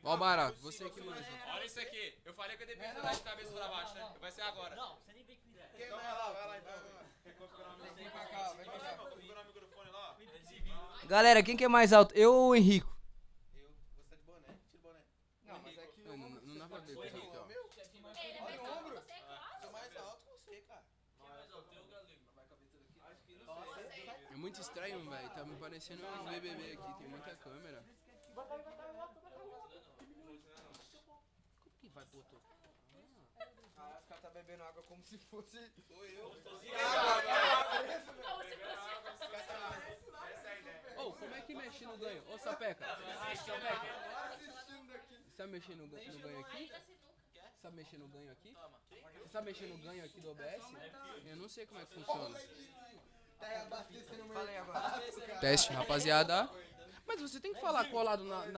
Ó o barato, você que manja. Olha isso aqui. Eu falei que eu dependo de de cabeça pra baixo, né? Vai ser agora. Não, você nem vê que fizer. Então vai lá então. Vem pra cá, vem pra cá. Configurar o microfone lá. Galera, quem que é mais alto? Eu ou o Henrico? Eu, você tá de boné? Tira o boné. Não, mas é que Não, não dá pra ver com isso aqui, ó. Meu, Ele é mais alto que você, claro. sou mais alto que você, cara. É muito estranho, velho. Tá me parecendo uns BBB aqui, tem muita câmera. Como que vai pro outro? os caras tá bebendo água como se fosse. Sou eu. Ô, como é que mexe no ganho? Ô, Sapeca. Sapeca. Assistindo daqui. Você sabe mexer no ganho aqui? Você sabe mexer no ganho aqui? Você sabe mexer no ganho aqui do OBS? Eu não sei como é que funciona. Tá abastecendo o meu. Falei agora. Teste, rapaziada. Mas você tem que falar colado na